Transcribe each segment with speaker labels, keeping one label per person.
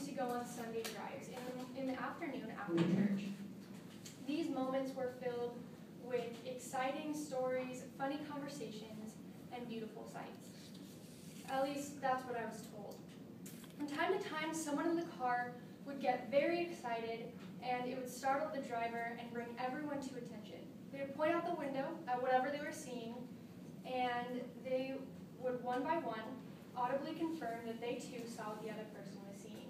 Speaker 1: used to go on Sunday drives in the afternoon after church. These moments were filled with exciting stories, funny conversations, and beautiful sights. At least that's what I was told. From time to time, someone in the car would get very excited, and it would startle the driver and bring everyone to attention. They would point out the window at whatever they were seeing, and they would, one by one, audibly confirm that they too saw what the other person was seeing.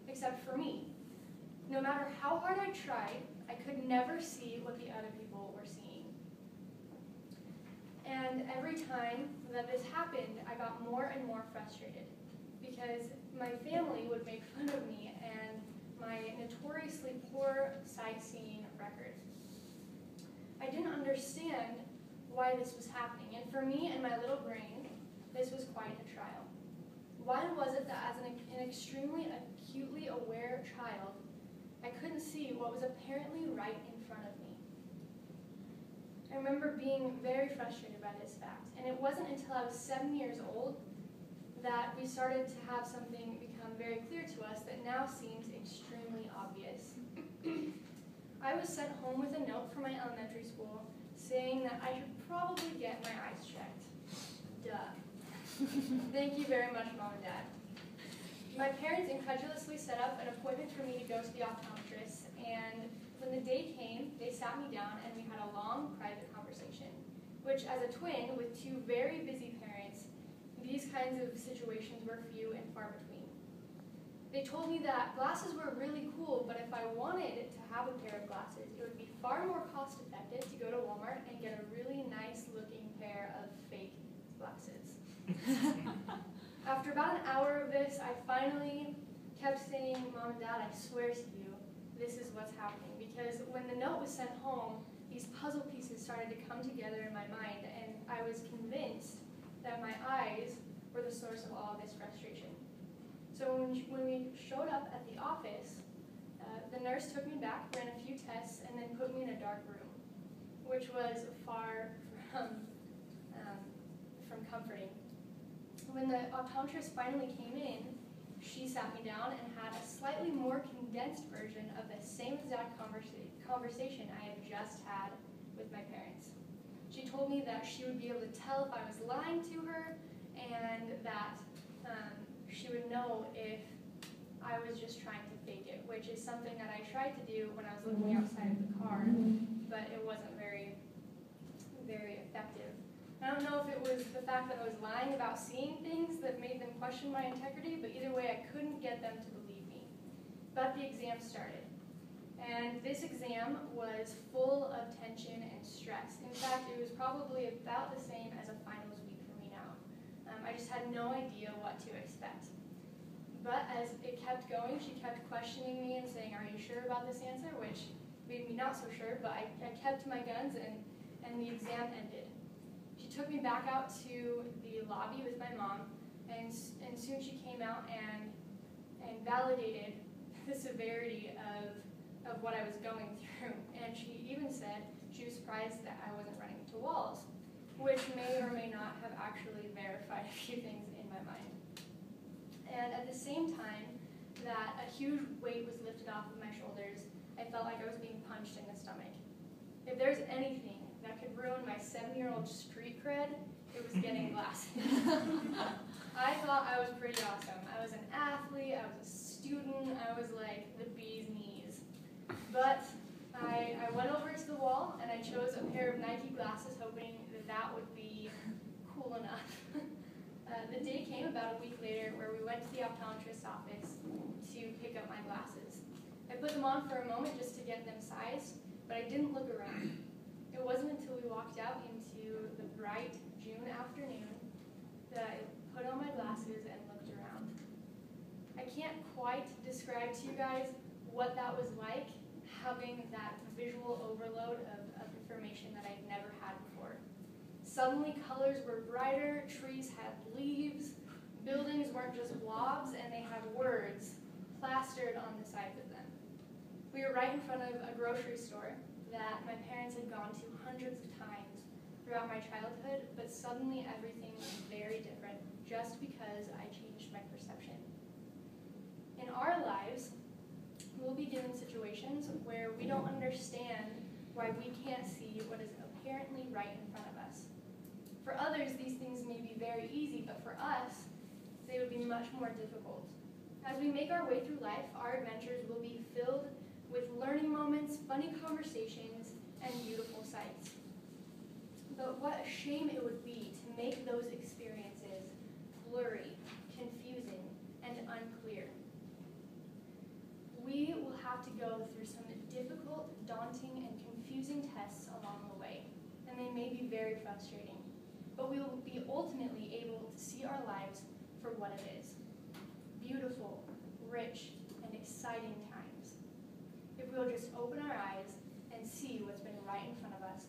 Speaker 1: Except for me. No matter how hard I tried, I could never see what the other people were seeing. And every time that this happened, I got more and more frustrated because my family would make fun of me and my notoriously poor sightseeing record. I didn't understand why this was happening, and for me and my little brain, this was quite a trial. Why was it that as an extremely acutely aware child, I couldn't see what was apparently right in front of me? I remember being very frustrated by this fact, and it wasn't until I was 7 years old that we started to have something become very clear to us that now seems extremely obvious. I was sent home with a note from my elementary school saying that I should probably get my eyes checked. Duh. Thank you very much, Mom and Dad. My parents incredulously set up an appointment for me to go to the optometrist, and when the day came, they sat me down and we had a long private conversation, which as a twin with two very busy parents, these kinds of situations were few and far between. They told me that glasses were really cool, but if I wanted to have a pair of glasses, it would be far more cost effective to go to Walmart and get a really nice looking pair of fake glasses. After about an hour of this, I finally kept saying, Mom and Dad, I swear to you, this is what's happening. Because when the note was sent home, these puzzle pieces started to come together in my mind, and I was convinced that my eyes were the source of all this frustration. So when we showed up at the office, the nurse took me back, ran a few tests, and then put me in a dark room, which was far from comforting. When the optometrist finally came in, she sat me down and had a slightly more condensed version of the same exact conversation I had just had with my parents. She told me that she would be able to tell if I was lying to her, and that she would know if I was just trying to fake it, which is something that I tried to do when I was looking outside of the car, but it wasn't very, very effective. I don't know if it was the fact that I was lying about seeing things that made them question my integrity, but either way, I couldn't get them to believe me. But the exam started. And this exam was full of tension and stress. In fact, it was probably about the same as a finals week for me now. I just had no idea what to expect. But as it kept going, she kept questioning me and saying, are you sure about this answer? Which made me not so sure, but I kept my guns, and the exam ended. She took me back out to the lobby with my mom, and soon she came out and validated the severity of what I was going through. And she even said she was surprised that I wasn't running into walls, which may or may not have actually verified a few things in my mind. And at the same time that a huge weight was lifted off of my shoulders, I felt like I was being punched in the stomach. If there's anything that could ruin my 7-year-old street cred, it was getting glasses. I thought I was pretty awesome. I was an athlete, I was a student, I was like the bee's knees. But I went over to the wall and I chose a pair of Nike glasses, hoping that would be cool enough. The day came about a week later where we went to the optometrist's office to pick up my glasses. I put them on for a moment just to get them sized, but I didn't look around. It wasn't until we walked out into the bright June afternoon that I put on my glasses and looked around. I can't quite describe to you guys what that was like, having that visual overload of information that I'd never had before. Suddenly colors were brighter, trees had leaves, buildings weren't just blobs, and they had words plastered on the sides of them. We were right in front of a grocery store that my parents had gone to hundreds of times throughout my childhood, but suddenly everything was very different just because I changed my perception. In our given situations where we don't understand why we can't see what is apparently right in front of us. For others, these things may be very easy, but for us, they would be much more difficult. As we make our way through life, our adventures will be filled with learning moments, funny conversations, and beautiful sights. But what a shame it would be to make those experiences blurry, confusing, and unclear. We will have to go through some difficult, daunting, and confusing tests along the way, and they may be very frustrating, but we will be ultimately able to see our lives for what it is: beautiful, rich, and exciting times. If we'll just open our eyes and see what's been right in front of us